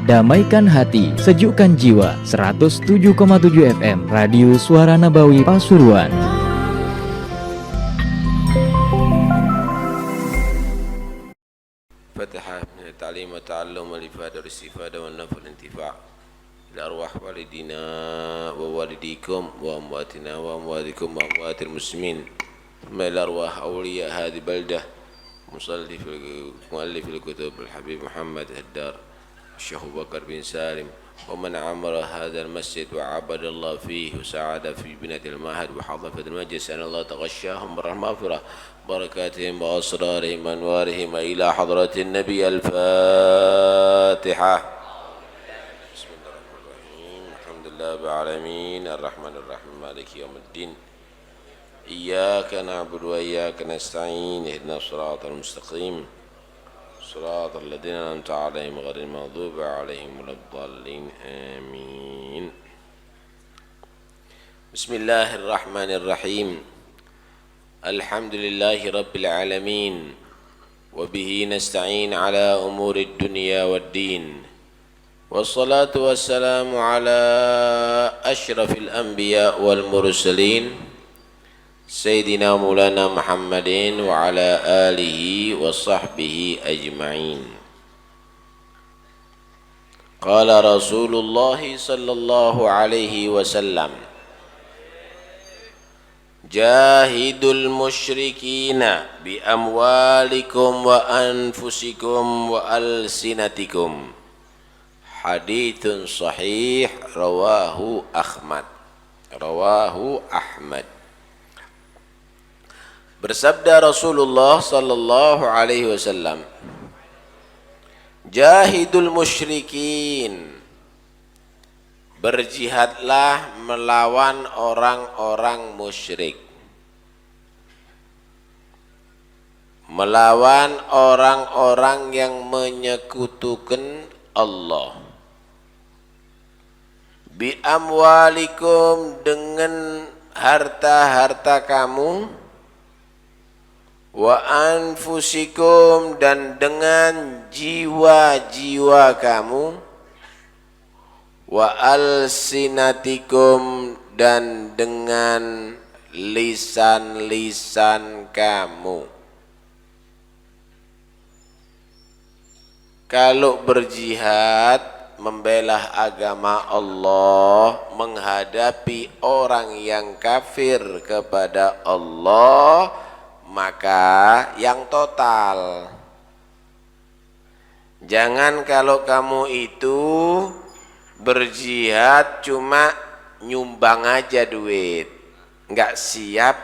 Damaikan hati, sejukkan jiwa. 107,7 FM Radio Suara Nabawi Pasuruan. Fatihah min at-ta'lim wa ta'allum wal ifada wal istifada wal nafa wal intifa' ila arwah walidina wa walidikum wa amwatina wa amwatikum wa amwatil muslimin thumma ila arwah awliya hadhi baldah muallif al-kutub al-habib Muhammad Haddar Syekh Abu Bakar bin Salim wa man amara hadha al-masjid wa abada Allah fihi wa sa'ada fi binati al-mahad wa hadafat al-majlis an Allah taghashahum birahmatirah بركاتهم وأسرارهم وأنوارهم إلى حضرة النبي. الفاتحة. بسم الله الرحمن الرحيم. الحمد لله رب العالمين الرحمن الرحيم مالك يوم الدين إياك نعبد وإياك نستعين اهدنا الصراط المستقيم صراط الذين أنعمت عليهم غير المغضوب عليهم ولا الضالين آمين. بسم الله الرحمن الرحيم. الحمد لله رب العالمين وبه نستعين على أمور الدنيا والدين والصلاة والسلام على أشرف الأنبياء والمرسلين سيدنا مولانا محمد وعلى آله وصحبه أجمعين. قال رسول الله صلى الله عليه وسلم Jahidul musyrikina bi amwalikum wa anfusikum wa alsinatikum. Hadithun sahih rawahu Ahmad. Bersabda Rasulullah sallallahu alaihi wasallam, Jahidul musyrikin, berjihadlah melawan orang-orang musyrik, melawan orang-orang yang menyekutukan Allah. Bi amwalikum, dengan harta-harta kamu, wa anfusikum, dan dengan jiwa-jiwa kamu, wa alsinatikum, dan dengan lisan-lisan kamu. Kalau berjihad membela agama Allah, menghadapi orang yang kafir kepada Allah, maka yang total. Jangan kalau kamu itu berjihad cuma nyumbang aja duit, nggak siap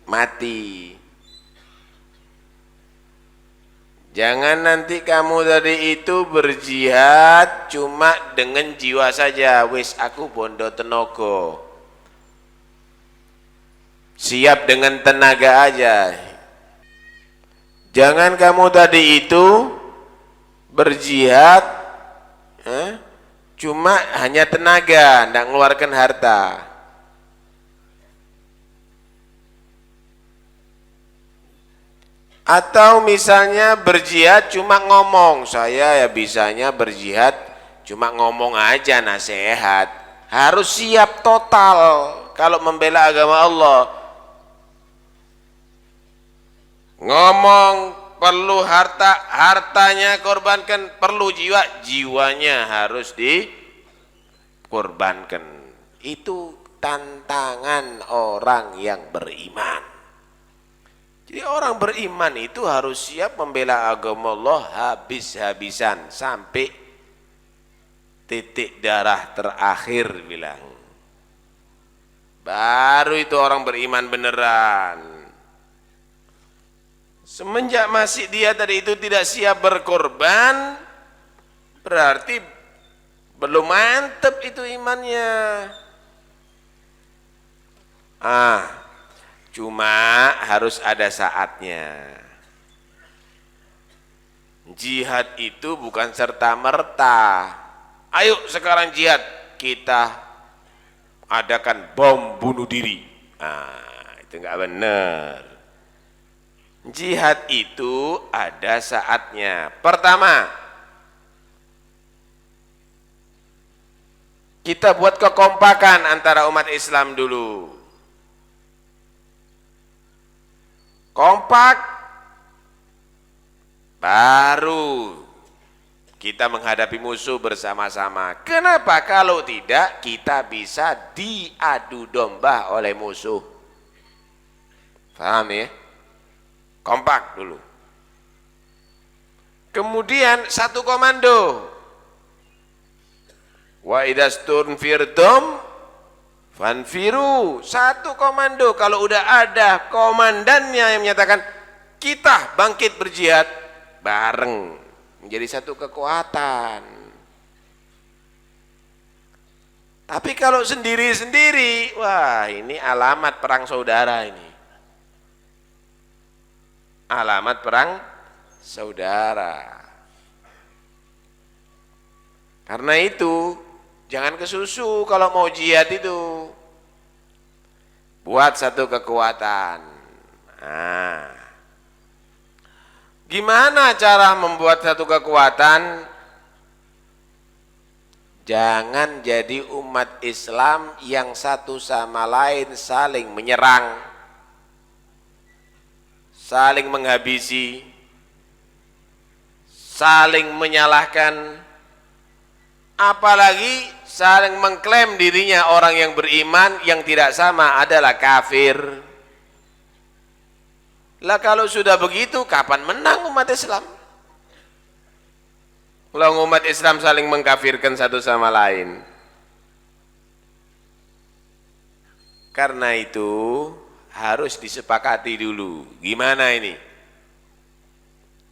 mati. Jangan nanti kamu tadi itu berjihad cuma dengan jiwa saja, wis aku bondo tenaga, siap dengan tenaga aja. Jangan kamu tadi itu berjihad cuma hanya tenaga, tidak mengeluarkan harta. Atau misalnya berjihad cuma ngomong, saya ya bisanya berjihad cuma ngomong aja nasihat. Harus siap total kalau membela agama Allah. Ngomong perlu harta, hartanya korbankan, perlu jiwa, jiwanya harus dikorbankan. Itu tantangan orang yang beriman. Jadi orang beriman itu harus siap membela agama Allah habis-habisan sampai titik darah terakhir bilang. Baru itu orang beriman beneran. Semenjak masih dia tadi itu tidak siap berkorban, berarti belum mantap itu imannya. Cuma harus ada saatnya. Jihad itu bukan serta-merta. Ayo sekarang jihad, kita adakan bom bunuh diri. Itu enggak benar. Jihad itu ada saatnya. Pertama, kita buat kekompakan antara umat Islam dulu. Kompak, baru kita menghadapi musuh bersama-sama. Kenapa? Kalau tidak, kita bisa diadu domba oleh musuh. Paham ya? Kompak dulu. Kemudian satu komando. Wa idastunfirtum fanfiru. Satu komando. Kalau udah ada komandannya yang menyatakan kita bangkit berjihad bareng, menjadi satu kekuatan. Tapi kalau sendiri-sendiri, wah ini alamat perang saudara ini. Alamat perang saudara. Karena itu jangan kesusu kalau mau jihad itu. Buat satu kekuatan. Nah, gimana cara membuat satu kekuatan? Jangan jadi umat Islam yang satu sama lain saling menyerang, saling menghabisi, saling menyalahkan, apalagi saling mengklaim dirinya orang yang beriman, yang tidak sama adalah kafir. Lah kalau sudah begitu, kapan menang umat Islam? Kalau umat Islam saling mengkafirkan satu sama lain. Karena itu harus disepakati dulu. Gimana ini?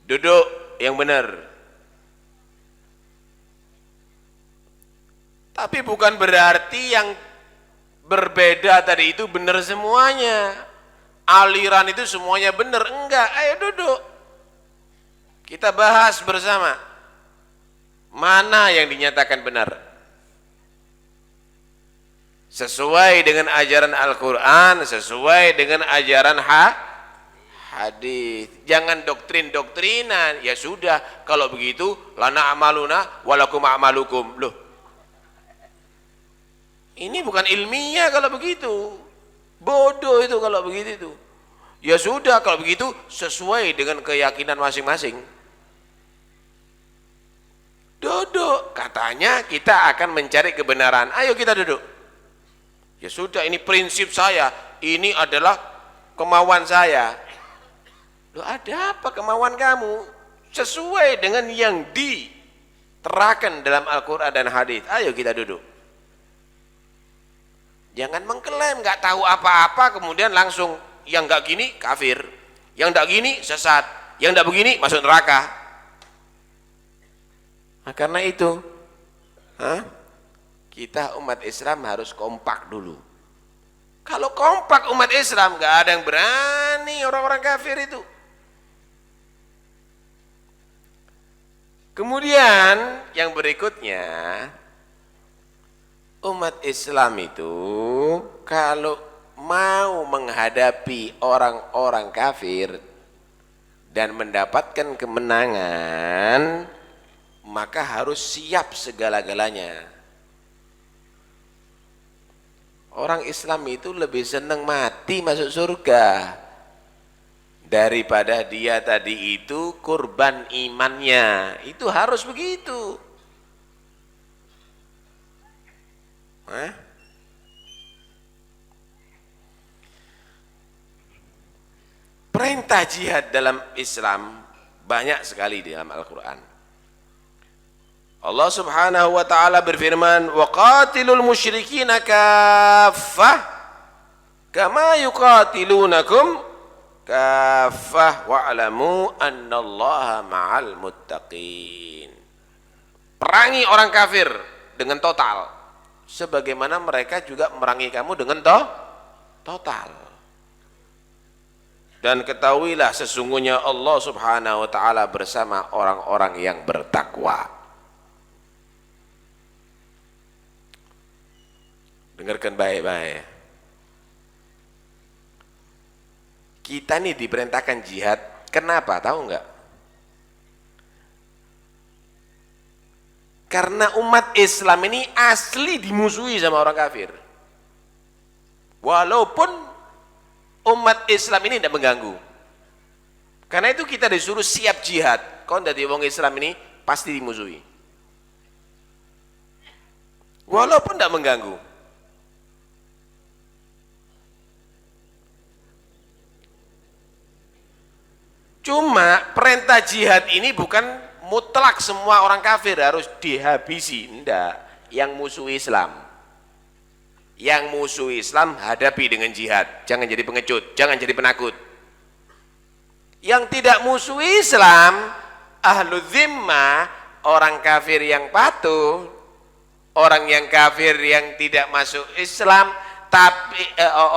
Duduk yang benar. Tapi bukan berarti yang berbeda tadi itu benar semuanya. Aliran itu semuanya benar. Enggak, ayo duduk. Kita bahas bersama. Mana yang dinyatakan benar? Sesuai dengan ajaran Al-Quran, sesuai dengan ajaran hadis. Jangan doktrin-doktrinan. Ya sudah, kalau begitu lana amaluna walakum amalukum. Loh, ini bukan ilmiah kalau begitu. Bodoh itu kalau begitu itu. Ya sudah, kalau begitu sesuai dengan keyakinan masing-masing. Duduk, katanya kita akan mencari kebenaran. Ayo kita duduk. Ya sudah, ini prinsip saya, ini adalah kemauan saya. Loh, ada apa kemauan kamu? Sesuai dengan yang diterangkan dalam Al-Quran dan hadis. Ayo kita duduk. Jangan mengklaim nggak tahu apa-apa kemudian langsung yang nggak gini kafir, yang nggak gini sesat, yang nggak begini masuk neraka. Nah, karena itu kita umat Islam harus kompak dulu. Kalau kompak umat Islam, nggak ada yang berani orang-orang kafir itu. Kemudian yang berikutnya, umat Islam itu kalau mau menghadapi orang-orang kafir dan mendapatkan kemenangan, maka harus siap segala-galanya. Orang Islam itu lebih senang mati masuk surga daripada dia tadi itu kurban imannya. Itu harus begitu. Perintah jihad dalam Islam banyak sekali di dalam Al-Quran. Allah Subhanahu wa taala berfirman, "Wa qatilul musyrikina kaffah kama yuqatilunakum kaffah wa'lamu annallaha ma'al muttaqin." Perangi orang kafir dengan total, sebagaimana mereka juga memerangi kamu dengan total. Dan ketahuilah sesungguhnya Allah Subhanahu wa taala bersama orang-orang yang bertakwa. Dengarkan baik-baik. Kita nih diperintahkan jihad, kenapa? Tahu nggak? Karena umat Islam ini asli dimusuhi sama orang kafir. Walaupun umat Islam ini tidak mengganggu. Karena itu kita disuruh siap jihad. Kalau dari wong Islam ini pasti dimusuhi. Walaupun tidak mengganggu. Cuma perintah jihad ini bukan mutlak semua orang kafir harus dihabisi. Tidak. Yang musuh Islam. Yang musuh Islam hadapi dengan jihad. Jangan jadi pengecut, jangan jadi penakut. Yang tidak musuh Islam, ahlu zimmah, orang kafir yang patuh, orang yang kafir yang tidak masuk Islam, tapi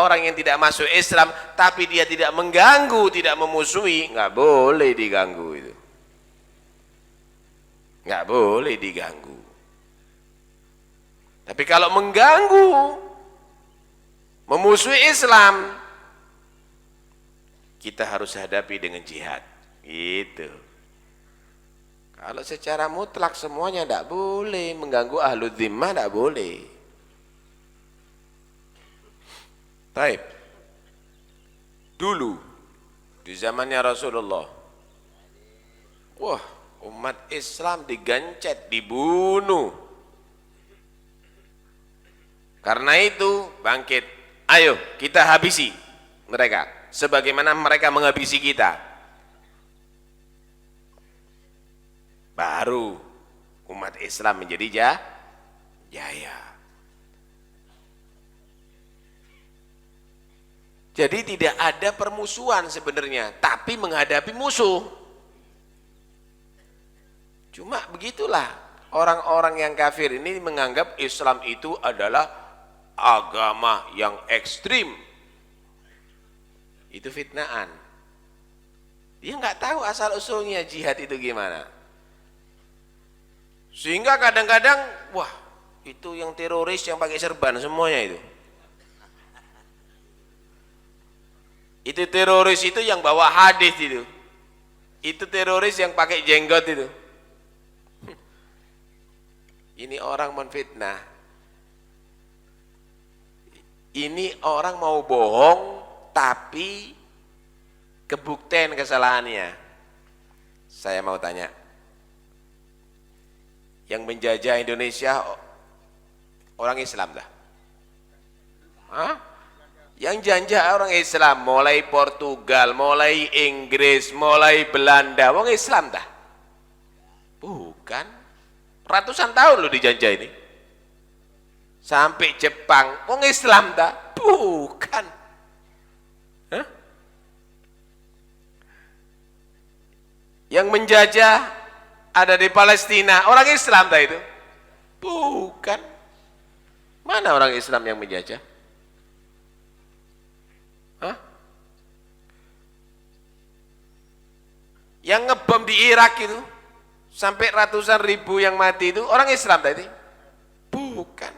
orang yang tidak masuk Islam, tapi dia tidak mengganggu, tidak memusuhi, nggak boleh diganggu itu. Nggak boleh diganggu. Tapi kalau mengganggu, memusuhi Islam, kita harus hadapi dengan jihad. Gitu. Kalau secara mutlak semuanya tidak boleh, mengganggu ahlu zimmah tidak boleh. Baik. Dulu di zamannya Rasulullah, wah, umat Islam digancet, dibunuh. Karena itu bangkit, ayo kita habisi mereka sebagaimana mereka menghabisi kita. Baru umat Islam menjadi jaya. Jadi tidak ada permusuhan sebenarnya, tapi menghadapi musuh. Cuma begitulah orang-orang yang kafir ini menganggap Islam itu adalah agama yang ekstrim. Itu fitnaan. Dia nggak tahu asal usulnya jihad itu gimana. Sehingga kadang-kadang, wah, itu yang teroris yang pakai serban semuanya itu. Itu teroris itu yang bawa hadis itu. Itu teroris yang pakai jenggot itu. Ini orang menfitnah. Ini orang mau bohong tapi kebuktian kesalahannya. Saya mau tanya, yang menjajah Indonesia orang Islam dah? Hah? Yang jajah orang Islam, mulai Portugal, mulai Inggris, mulai Belanda, orang Islam dah? Bukan. Ratusan tahun loh dijajah ini. Sampai Jepang, orang Islam dah? Bukan. Hah? Yang menjajah ada di Palestina, orang Islam dah itu? Bukan. Mana orang Islam yang menjajah? Hah? Yang ngebom di Irak itu sampai ratusan ribu yang mati itu orang Islam tadi? Bukan.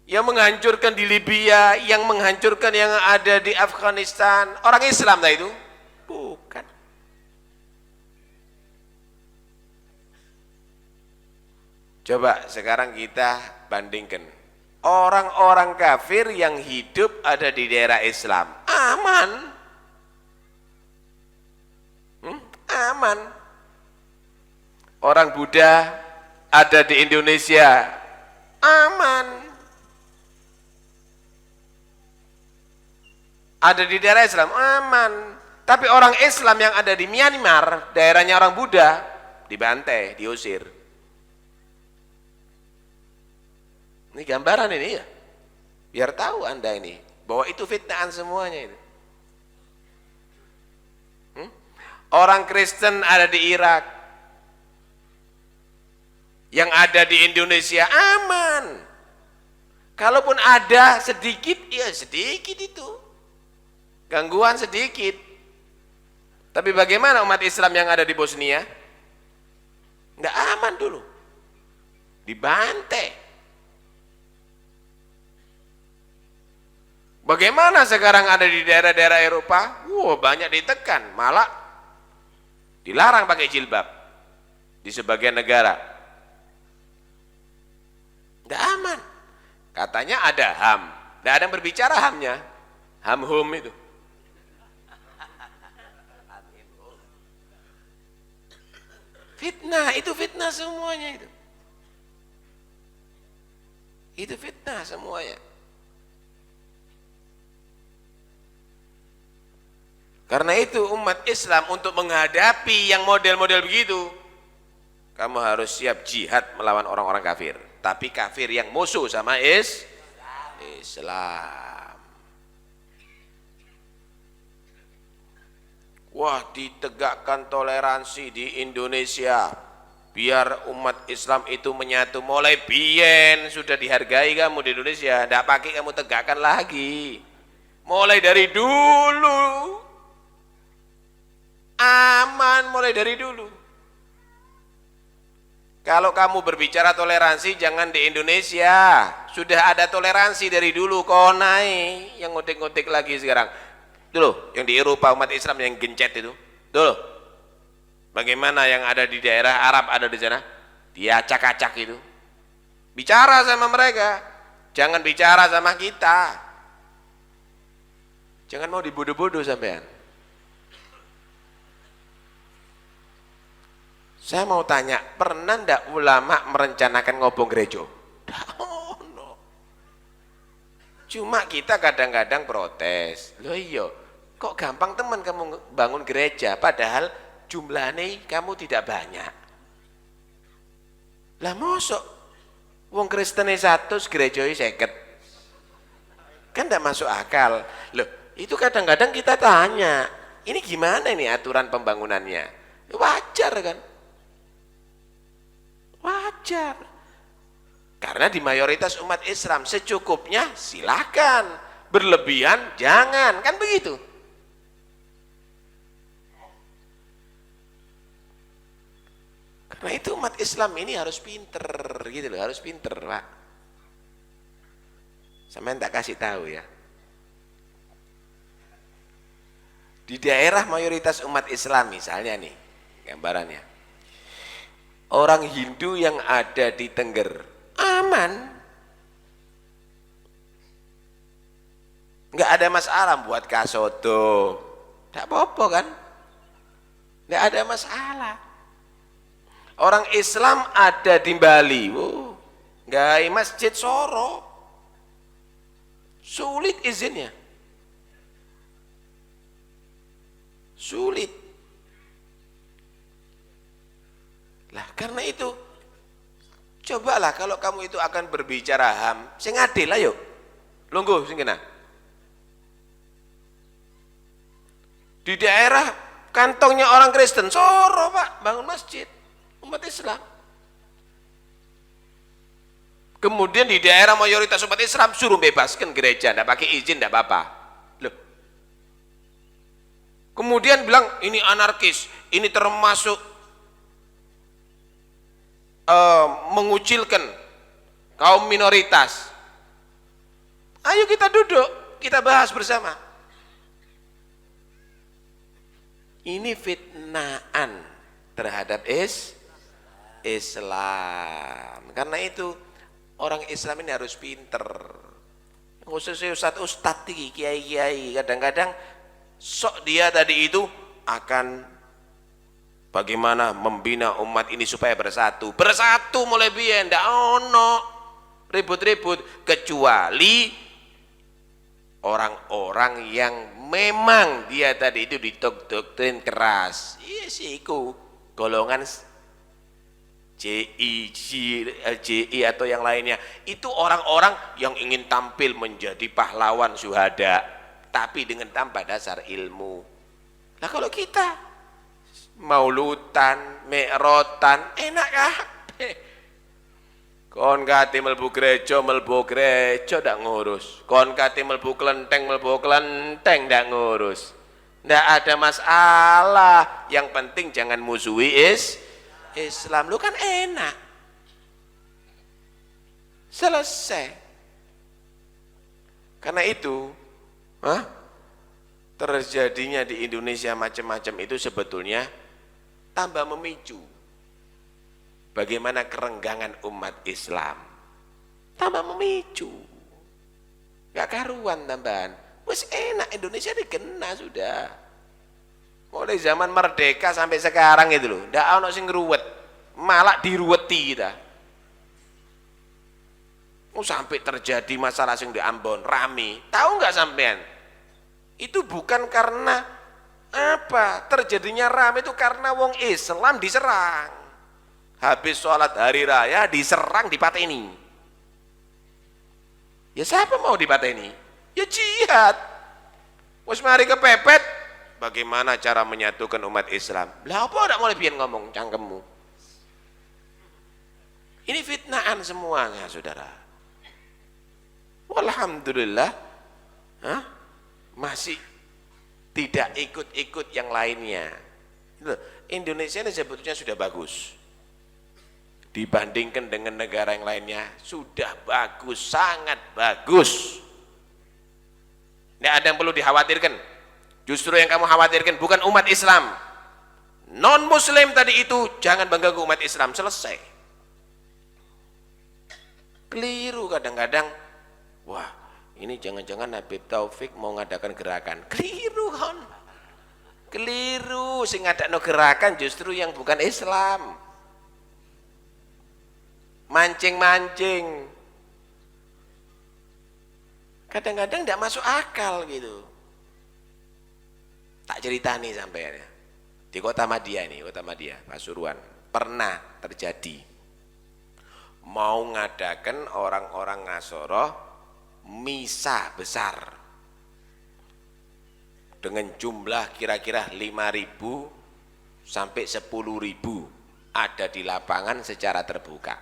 Yang menghancurkan di Libya, yang menghancurkan yang ada di Afghanistan, orang Islam tadi itu? Bukan. Coba sekarang kita bandingkan orang-orang kafir yang hidup ada di daerah Islam, aman. Aman. Orang Buddha ada di Indonesia, aman. Ada di daerah Islam, aman. Tapi orang Islam yang ada di Myanmar, daerahnya orang Buddha, dibantai, diusir. Ini gambaran ini ya, biar tahu Anda ini bahwa itu fitnaan semuanya itu. Orang Kristen ada di Irak, yang ada di Indonesia aman. Kalaupun ada sedikit, ya sedikit itu, gangguan sedikit. Tapi bagaimana umat Islam yang ada di Bosnia? Nggak aman dulu, dibantai. Bagaimana sekarang ada di daerah-daerah Eropa? Banyak ditekan, malah dilarang pakai jilbab di sebagian negara. Tidak aman. Katanya ada HAM. Tidak ada yang berbicara HAM-nya. HAM itu. Fitnah, itu fitnah semuanya itu. Itu fitnah semuanya. Karena itu umat Islam untuk menghadapi yang model-model begitu, kamu harus siap jihad melawan orang-orang kafir. Tapi kafir yang musuh sama Islam. Wah, ditegakkan toleransi di Indonesia. Biar umat Islam itu menyatu. Mulai biyen sudah dihargai kamu di Indonesia. Tidak pakai kamu tegakkan lagi. Mulai dari dulu. Aman mulai dari dulu. Kalau kamu berbicara toleransi jangan di Indonesia. Sudah ada toleransi dari dulu. Kau naik yang ngotek-ngotek lagi sekarang. Dulu yang di Eropa umat Islam yang gencet itu. Dulu. Bagaimana yang ada di daerah Arab ada di sana? Diacak-acak itu. Bicara sama mereka. Jangan bicara sama kita. Jangan mau dibodoh-bodoh sampean. Saya mau tanya, pernah ndak ulama merencanakan ngobong gereja? Oh, no. Cuma kita kadang-kadang protes. Loh iya, kok gampang teman kamu bangun gereja, padahal jumlahnya kamu tidak banyak. Lah mosok, wong Kristen 100, gerejanya 50. Kan ndak masuk akal. Loh, itu kadang-kadang kita tanya, ini gimana ini aturan pembangunannya? Wajar kan? Wajar. Karena di mayoritas umat Islam secukupnya silakan, berlebihan jangan, kan begitu. Karena itu umat Islam ini harus pinter gitu loh, harus pinter, Pak. Sampeyan tak kasih tahu ya. Di daerah mayoritas umat Islam misalnya nih, gambarannya. Orang Hindu yang ada di Tengger aman, nggak ada masalah buat kasodo, nggak apa-apa kan, nggak ada masalah. Orang Islam ada di Bali, nggak masjid Soro, sulit izinnya, sulit. Lah karena itu cobalah kalau kamu itu akan berbicara HAM sing adil ayo lungguh sing kena di daerah kantongnya orang Kristen Soro Pak bangun masjid umat Islam, kemudian di daerah mayoritas umat Islam suruh bebaskan gereja tidak pakai izin tidak apa-apa. Loh, kemudian bilang ini anarkis, ini termasuk mengucilkan kaum minoritas. Ayo kita duduk, kita bahas bersama. Ini fitnaan terhadap Islam. Karena itu orang Islam ini harus pinter. Khususnya ustadz tinggi, kiai-kiai kadang-kadang sok dia tadi itu akan bagaimana membina umat ini supaya bersatu mulai biyen ndak ono ribut-ribut kecuali orang-orang yang memang dia tadi itu didoktrin keras. Iya sih iku golongan JI atau yang lainnya itu orang-orang yang ingin tampil menjadi pahlawan syuhada tapi dengan tanpa dasar ilmu. Nah kalau kita maulutan, mi'rotan, enak kabeh. Kon kate mlebu gereja ndak ngurus. Kon kate mlebu klenteng ndak ngurus. Ndak ada masalah. Yang penting jangan musuhi Islam. Lu kan enak. Selesai. Karena itu Hah? Terjadinya di Indonesia macam-macam itu sebetulnya tambah memicu bagaimana kerenggangan umat Islam. Tambah memicu. Gak karuan tambahan. Wes enak Indonesia dikena sudah. Mulai zaman merdeka sampai sekarang itu loh. Ndak ono sing ngruwet. Malah diruweti kita. Sampai terjadi masalah sing di Ambon rame. Tahu nggak sampean? Itu bukan karena apa? Terjadinya rame itu karena wong Islam diserang. Habis sholat hari raya diserang, dipateni. Ya siapa mau dipateni? Ya jihad. Wes mari kepepet. Bagaimana cara menyatukan umat Islam? Lah apa ndak mulai biyen ngomong cangkemmu? Ini fitnahan semuanya, saudara. Alhamdulillah, masih tidak ikut-ikut yang lainnya. Indonesia ini sebetulnya sudah bagus. Dibandingkan dengan negara yang lainnya, sudah bagus, sangat bagus. Tidak ada yang perlu dikhawatirkan. Justru yang kamu khawatirkan bukan umat Islam. Non-Muslim tadi itu, jangan mengganggu umat Islam, selesai. Keliru kadang-kadang. Wah, ini jangan-jangan Habib Taufik mau ngadakan gerakan. Keliru kan? Keliru, sing ngadakno gerakan justru yang bukan Islam. Mancing-mancing. Kadang-kadang tidak masuk akal gitu. Tak ceritani sampai ya. Di Kota Madia ini, Kota Madia, Pasuruan, pernah terjadi. Mau ngadakan orang-orang Ngasoro misa besar dengan jumlah kira-kira 5.000 sampai 10.000 ada di lapangan secara terbuka.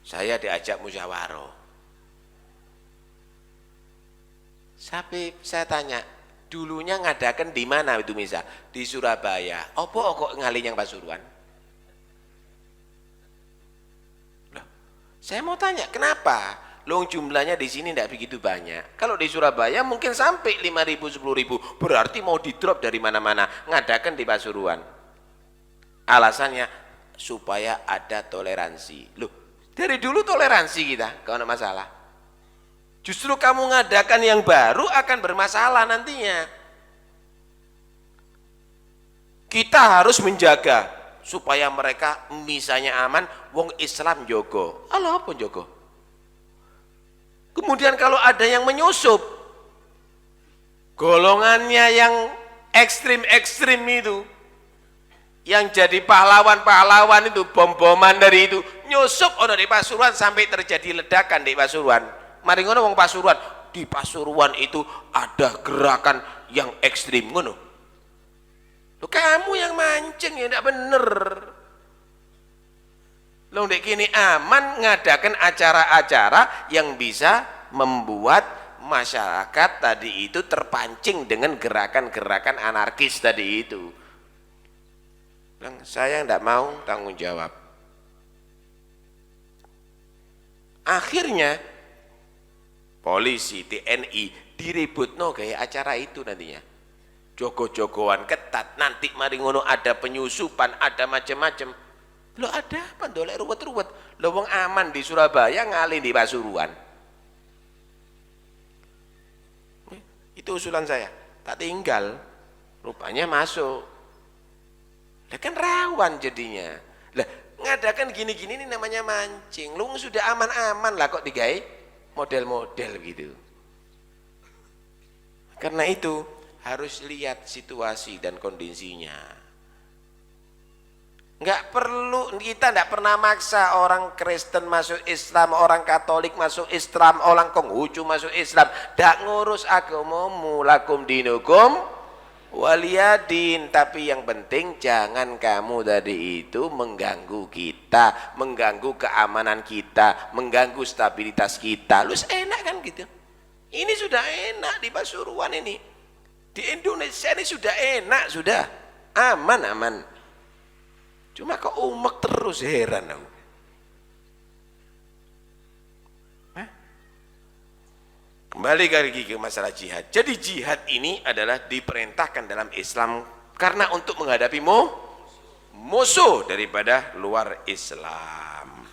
Saya diajak musyawarah. Saya tanya, dulunya ngadakan di mana itu misa? Di Surabaya. Apa kok ngalih yang Pasuruan? Saya mau tanya, kenapa? Long jumlahnya di sini tidak begitu banyak. Kalau di Surabaya mungkin sampai 5.000, 10.000. Berarti mau di-drop dari mana-mana. Ngadakan di Pasuruan. Alasannya, supaya ada toleransi. Loh, dari dulu toleransi kita, kalau ada masalah. Justru kamu ngadakan yang baru akan bermasalah nantinya. Kita harus menjaga supaya mereka misalnya aman, wong Islam jogo. Allah apa jogo? Kemudian kalau ada yang menyusup, golongannya yang ekstrim-ekstrim itu, yang jadi pahlawan-pahlawan itu, bom-boman dari itu, nyusup ono di Pasuruan sampai terjadi ledakan di Pasuruan. Mari ngono wong Pasuruan, di Pasuruan itu ada gerakan yang ekstrim ngono. Loh, kamu yang mancing ya tidak bener. Loh dek kini aman ngadakan acara-acara yang bisa membuat masyarakat tadi itu terpancing dengan gerakan-gerakan anarkis tadi itu. Saya tidak mau tanggung jawab. Akhirnya polisi, TNI diributno kayak acara itu nantinya. Jogo-jogoan ketat, nanti mari ngono ada penyusupan, ada macam-macam. Lo ada apa ndolek ruwet-ruwet? Lo wong aman di Surabaya ngalih di Pasuruan. Itu usulan saya. Tak tinggal, rupanya masuk. Lah kan rawan jadinya. Lah ngadakan gini-gini ini namanya mancing. Lu sudah aman-aman lah kok digawe model-model gitu. Karena itu harus lihat situasi dan kondisinya. Enggak perlu, kita enggak pernah maksa orang Kristen masuk Islam, orang Katolik masuk Islam, orang Konghucu masuk Islam. Enggak ngurus agamamu, lakum dinukum waliyadin. Tapi yang penting jangan kamu tadi itu mengganggu kita, mengganggu keamanan kita, mengganggu stabilitas kita. Lu enak kan gitu. Ini sudah enak di Pasuruan ini. Di Indonesia ini sudah enak, sudah aman-aman. Cuma kok umek terus, heran aku. Kembali lagi ke masalah jihad. Jadi jihad ini adalah diperintahkan dalam Islam karena untuk menghadapi musuh daripada luar Islam.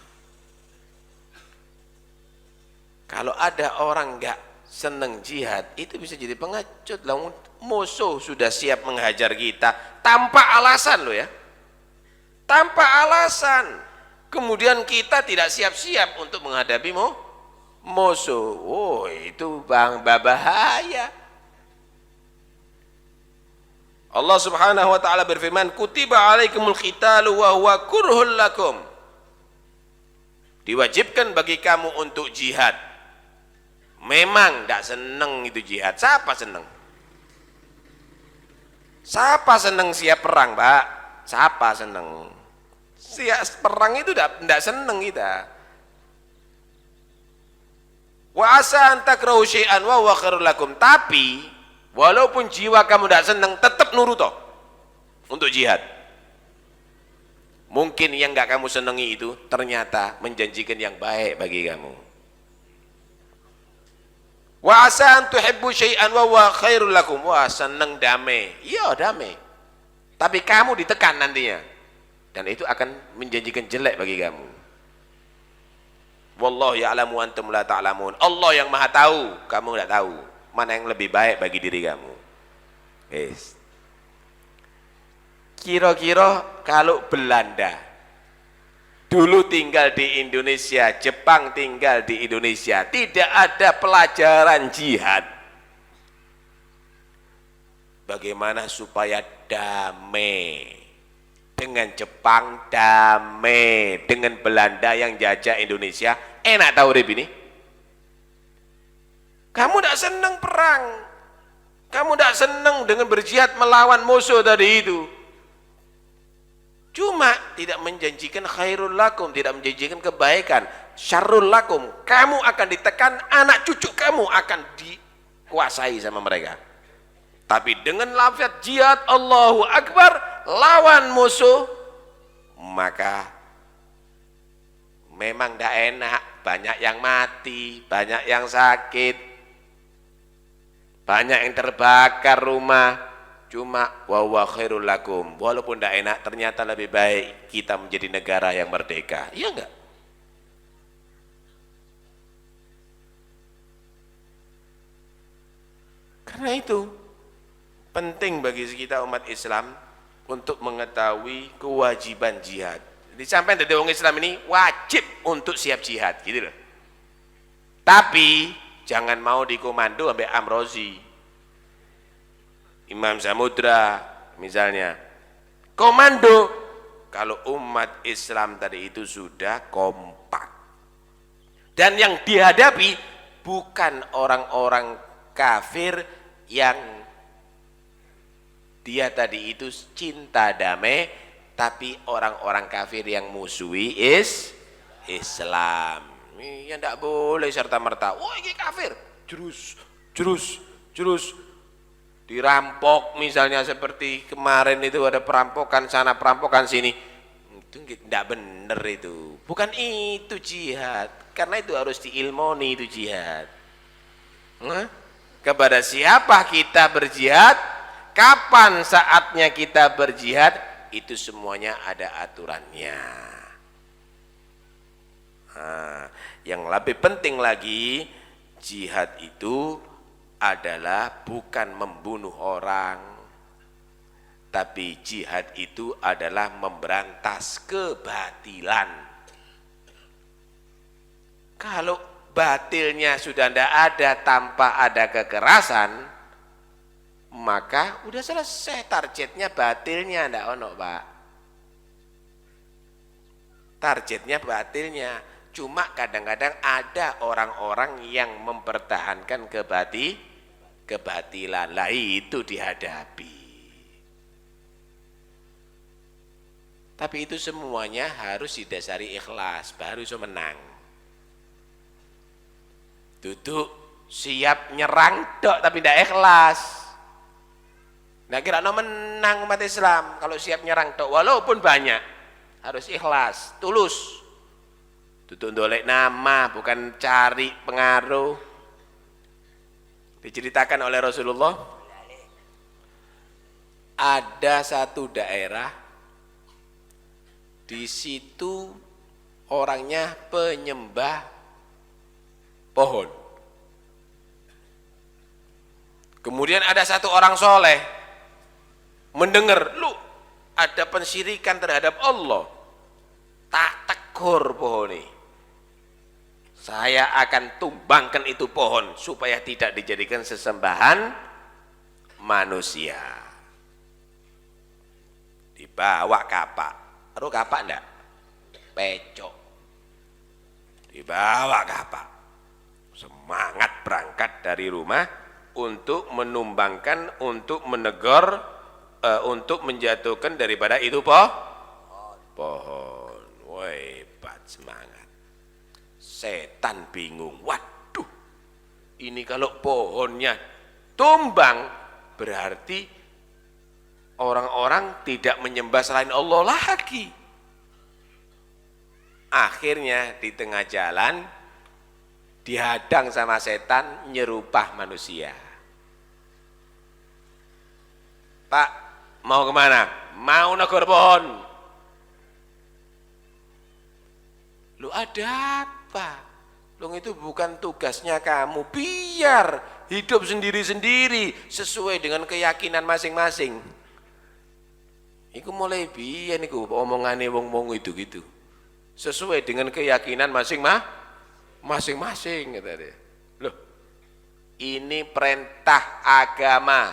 Kalau ada orang enggak seneng jihad, itu bisa jadi pengecut lah. Musuh sudah siap menghajar kita tanpa alasan loh ya. Tanpa alasan. Kemudian kita tidak siap-siap untuk menghadapi musuh. Oh, itu bahaya. Allah Subhanahu wa taala berfirman, "Kutiba 'alaikumul qitalu wa huwa kurhul lakum." Diwajibkan bagi kamu untuk jihad. Memang tidak senang itu jihad. Siapa senang? Siapa senang siap perang, Pak? Siapa senang? Siap perang itu tidak senang kita. Wa asa an takrahu syai'an wa huwa khairul lakum. Tapi walaupun jiwa kamu tidak senang, tetap nurut toh untuk jihad. Mungkin yang enggak kamu senangi itu ternyata menjanjikan yang baik bagi kamu. Wa asa an tuhibbu syai'an wa huwa khairul lakum. Wah, senang damai. Iya, damai. Tapi kamu ditekan nantinya. Dan itu akan menjanjikan jelek bagi kamu. Wallahu ya'lamu antum la ta'lamun. Allah yang Maha tahu, kamu tidak tahu mana yang lebih baik bagi diri kamu. Yes. Kira-kira kalau Belanda dulu tinggal di Indonesia, Jepang tinggal di Indonesia, tidak ada pelajaran jihad. Bagaimana supaya damai? Dengan Jepang damai, dengan Belanda yang jajah Indonesia, enak tahu urip ini? Kamu tidak senang perang, kamu tidak senang dengan berjihad melawan musuh tadi itu. Cuma tidak menjanjikan khairul lakum, tidak menjanjikan kebaikan. Syarrul lakum, kamu akan ditekan, anak cucu kamu akan dikuasai sama mereka. Tapi dengan lafaz jihad Allahu Akbar, lawan musuh, maka memang tidak enak, banyak yang mati, banyak yang sakit, banyak yang terbakar rumah. Cuma wa huwa khairul lakum, walaupun tidak enak, ternyata lebih baik kita menjadi negara yang merdeka. Iya enggak? Karena itu penting bagi kita umat Islam untuk mengetahui kewajiban jihad. Jadi sampai dari orang Islam ini wajib untuk siap jihad, gitu loh. Tapi jangan mau dikomando sampai Amrozi, Imam Samudra misalnya. Komando kalau umat Islam tadi itu sudah kompak. Dan yang dihadapi bukan orang-orang kafir yang dia tadi itu cinta damai, tapi orang-orang kafir yang musuhi Islam. Ya tidak boleh serta-merta, wah ini kafir, jurus dirampok misalnya seperti kemarin itu ada perampokan sana, perampokan sini. Itu tidak benar itu. Bukan itu jihad. Karena itu harus diilmoni itu jihad. Kepada siapa kita berjihad? Kapan saatnya kita berjihad? Itu semuanya ada aturannya. Yang lebih penting lagi, jihad itu adalah bukan membunuh orang, tapi jihad itu adalah memberantas kebatilan. Kalau batilnya sudah tidak ada tanpa ada kekerasan, maka udah selesai, targetnya batilnya, tidak ono Pak. Targetnya batilnya, cuma kadang-kadang ada orang-orang yang mempertahankan kebatilan, lah itu dihadapi. Tapi itu semuanya harus didasari ikhlas, baru bisa menang. Duduk siap nyerang dok tapi tidak ikhlas. Nah kira-kira menang umat Islam kalau siap nyerang dok, walaupun banyak, harus ikhlas, tulus. Duduk ndolek nama, bukan cari pengaruh. Diceritakan oleh Rasulullah, ada satu daerah di situ orangnya penyembah pohon. Kemudian ada satu orang soleh mendengar, lu ada pensyirikan terhadap Allah, tak tegur pohon ini. Saya akan tumbangkan itu pohon supaya tidak dijadikan sesembahan manusia. Dibawa kapak, taruh kapak enggak? Pecok. Dibawa kapak. Semangat berangkat dari rumah untuk menumbangkan, untuk menegur, untuk menjatuhkan daripada itu pohon. Woi, hebat, semangat. Setan bingung, waduh, ini kalau pohonnya tumbang berarti orang-orang tidak menyembah selain Allah lagi. Akhirnya di tengah jalan dihadang sama setan nyerupah manusia. Pak, mau kemana? Mau negor pohon. Lu ada apa? Lu itu bukan tugasnya kamu. Biar hidup sendiri-sendiri sesuai dengan keyakinan masing-masing. Iku mulai biyen iku omongane wong-wong itu gitu. Sesuai dengan keyakinan masing-masing kata dia. Loh, ini perintah agama.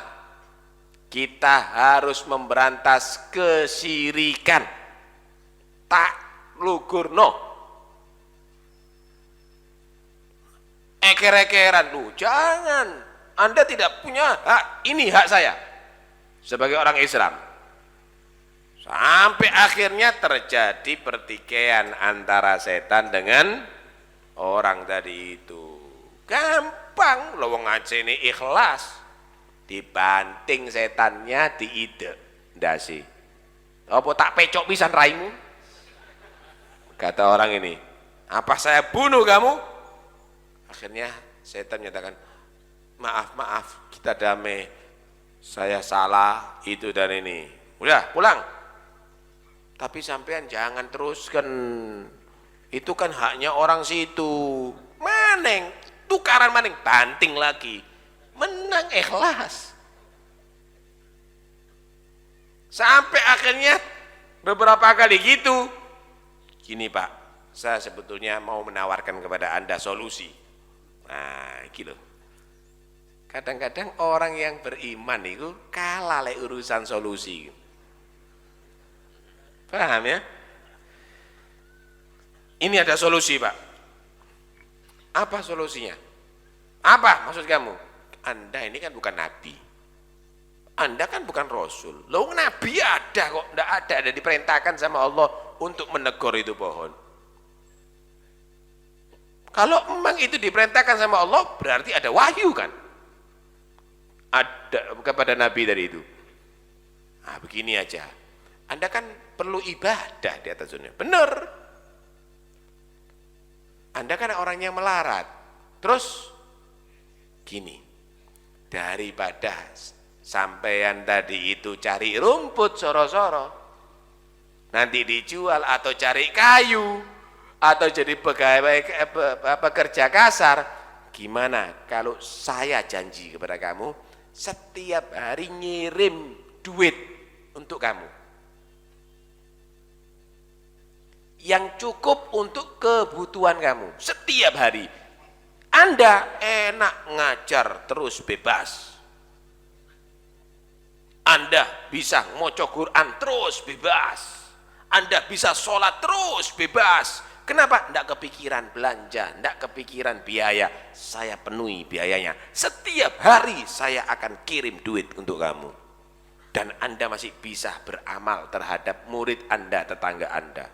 Kita harus memberantas kesyirikan. Tak lugurno. Eker-ekeran, lu jangan. Anda tidak punya hak. Ini hak saya sebagai orang Islam. Sampai akhirnya terjadi pertikaian antara setan dengan orang tadi itu. Gampang, lo wong Aceh ini ikhlas. Dibanting setannya diide ndasi. Apa tak pecok pisan raimu? Kata orang ini, apa saya bunuh kamu? Akhirnya setan menyatakan, maaf, kita damai. Saya salah itu dan ini. Udah, pulang. Tapi sampean jangan teruskan. Itu kan haknya orang situ. Maneng, tukaran maneng, banting lagi. Menang ikhlas. Sampai akhirnya beberapa kali gitu. Gini Pak, saya sebetulnya mau menawarkan kepada Anda solusi. Nah, gitu. Kadang-kadang orang yang beriman itu kalah le urusan solusi. Paham ya? Ini ada solusi, Pak. Apa solusinya? Apa maksud kamu? Anda ini kan bukan nabi. Anda kan bukan rasul. Loh, nabi ada kok, enggak ada diperintahkan sama Allah untuk menegur itu pohon. Kalau memang itu diperintahkan sama Allah, berarti ada wahyu kan? Ada kepada Nabi dari itu. Nah, begini aja. Anda kan perlu ibadah di atas dunia. Benar. Anda kan orang yang melarat. Terus, gini. Daripada sampean tadi itu cari rumput soro-soro, nanti dijual atau cari kayu, atau jadi pegawai pekerja kasar, gimana kalau saya janji kepada kamu setiap hari ngirim duit untuk kamu yang cukup untuk kebutuhan kamu setiap hari. Anda enak ngajar terus bebas, Anda bisa maca Quran terus bebas, Anda bisa sholat terus bebas. Kenapa? Tidak kepikiran belanja, tidak kepikiran biaya. Saya penuhi biayanya. Setiap hari saya akan kirim duit untuk kamu. Dan Anda masih bisa beramal terhadap murid Anda, tetangga Anda.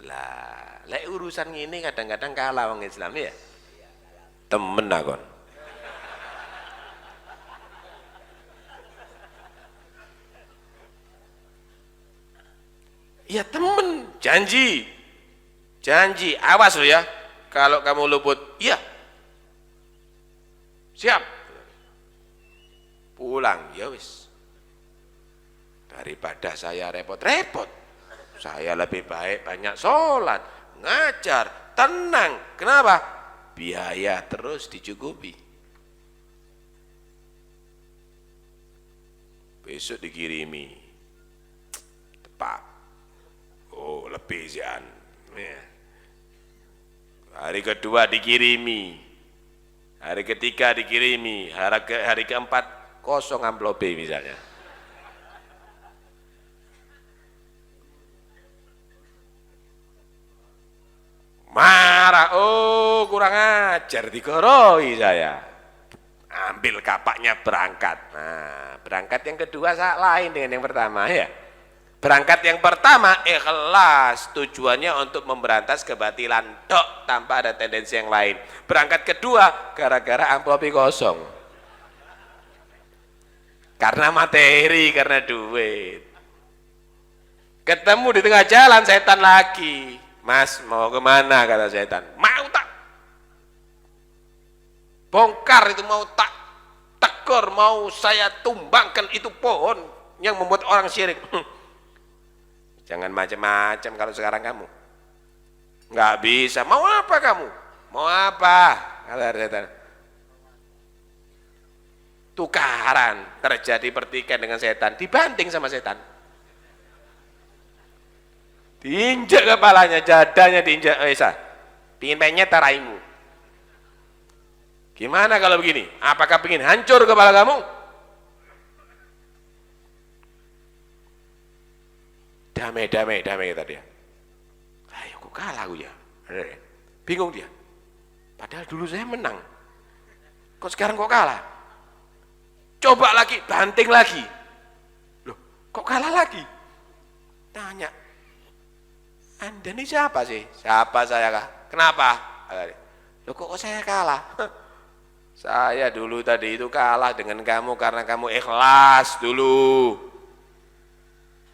Lah, urusan ini kadang-kadang kalah orang Islam ya. Temen akon. Ya temen, janji, awas lo ya, kalau kamu luput, ya Siap. Pulang, ya wis. Daripada saya repot-repot, saya lebih baik banyak sholat, ngajar, tenang. Kenapa? Biaya terus dicukupi. Besok dikirimi, tepat. Oh, lebih Zian. Ya. Hari kedua dikirimi, hari ketiga dikirimi, hari keempat kosong amplop misalnya. Marah, oh kurang ajar, dikoroi saya. Ambil kapaknya berangkat. Nah, berangkat yang kedua lain dengan yang pertama ya. Berangkat yang pertama ikhlas, tujuannya untuk memberantas kebatilan tok tanpa ada tendensi yang lain. Berangkat kedua gara-gara amplopnya kosong. Karena materi, karena duit. Ketemu di tengah jalan setan lagi. Mas mau kemana kata setan? Mau tak bongkar itu, mau tak tegur, mau saya tumbangkan itu pohon yang membuat orang syirik. Jangan macam-macam kalau sekarang kamu. Nggak bisa. Mau apa kamu? Mau apa? Kata setan. Tukaran, terjadi pertikaian dengan setan, dibanting sama setan. Diinjak kepalanya, dadanya diinjak. Esa, pingin penyet taraimu. Gimana kalau begini? Apakah pingin hancur kepala kamu? Damai kata dia. Ayo kok kalah aku ya? Bingung dia. Padahal dulu saya menang. Kok sekarang kok kalah? Coba lagi, banting lagi. Loh, kok kalah lagi? Tanya. Anda ini siapa sih? Siapa saya kah? Kenapa? Loh kok saya kalah? Saya dulu tadi itu kalah dengan kamu karena kamu ikhlas dulu.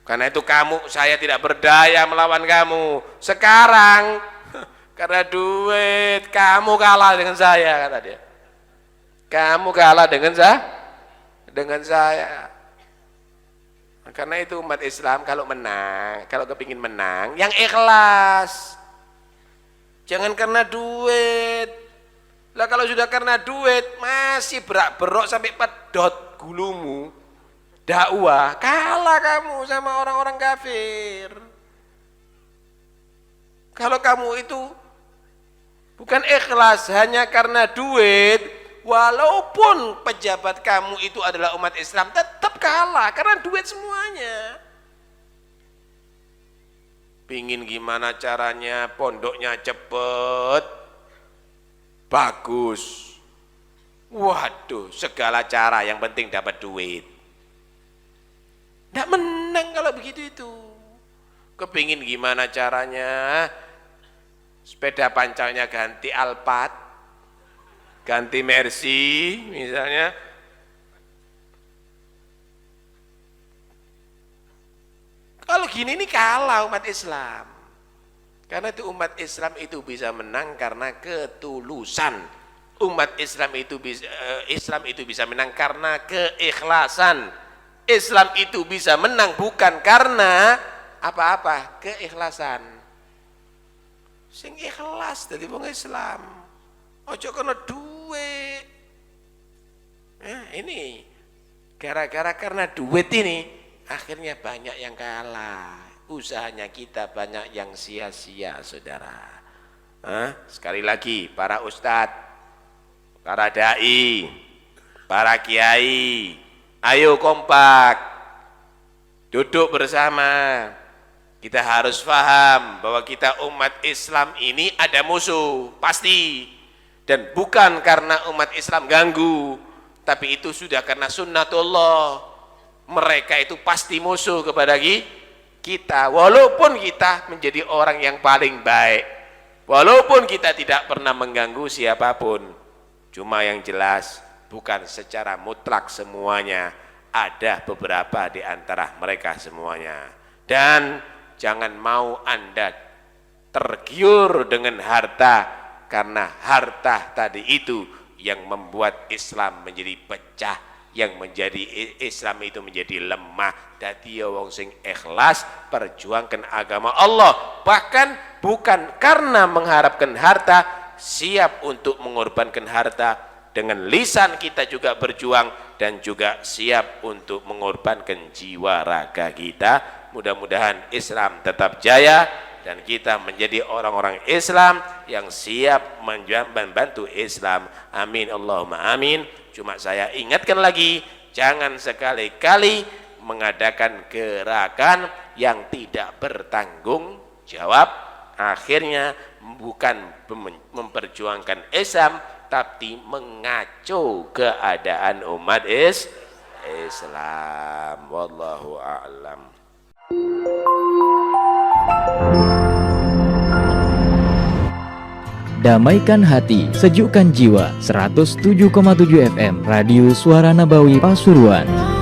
Karena itu saya tidak berdaya melawan kamu. Sekarang karena duit kamu kalah dengan saya, kata dia. Kamu kalah dengan saya. Karena itu umat Islam kalau menang, kalau kepingin menang, yang ikhlas. Jangan karena duit. Lah kalau sudah karena duit, masih berak-berok sampai pedot gulumu, dakwah, kalah kamu sama orang-orang kafir. Kalau kamu itu bukan ikhlas hanya karena duit, walaupun pejabat kamu itu adalah umat Islam, tetap kalah karena duit semuanya. Pingin gimana caranya pondoknya cepet, bagus. Waduh, segala cara yang penting dapat duit. Nggak menang kalau begitu itu. Kepingin gimana caranya sepeda pancalnya ganti Alphard, ganti Mercy misalnya. Kalau gini ini kalah umat Islam. Karena itu umat Islam itu bisa menang karena ketulusan. Umat Islam itu bisa menang karena keikhlasan. Islam itu bisa menang bukan karena apa-apa, keikhlasan. Sing ikhlas dadi wong Islam. Ojo kena duit. Ini gara-gara karena duit ini akhirnya banyak yang kalah. Usahanya kita banyak yang sia-sia, saudara. Sekali lagi, para ustadz, para dai, para kiai, ayo kompak, duduk bersama. Kita harus paham bahwa kita umat Islam ini ada musuh, pasti. Dan bukan karena umat Islam ganggu, tapi itu sudah karena sunnatullah. Mereka itu pasti musuh kepada kita, walaupun kita menjadi orang yang paling baik, walaupun kita tidak pernah mengganggu siapapun. Cuma yang jelas bukan secara mutlak semuanya, ada beberapa di antara mereka semuanya. Dan jangan mau Anda tergiur dengan harta, karena harta tadi itu yang membuat Islam menjadi pecah, yang menjadi Islam itu menjadi lemah. Dadi wong sing ikhlas perjuangkan agama Allah, bahkan bukan karena mengharapkan harta, siap untuk mengorbankan harta. Dengan lisan kita juga berjuang dan juga siap untuk mengorbankan jiwa raga kita. Mudah-mudahan Islam tetap jaya dan kita menjadi orang-orang Islam yang siap membantu Islam. Amin Allahumma amin. Cuma saya ingatkan lagi, jangan sekali-kali mengadakan gerakan yang tidak bertanggung jawab. Akhirnya bukan memperjuangkan Islam, tapi mengaco keadaan umat Islam. Wallahu a'lam. Damaikan hati, sejukkan jiwa. 107,7 FM Radio Suara Nabawi Pasuruan.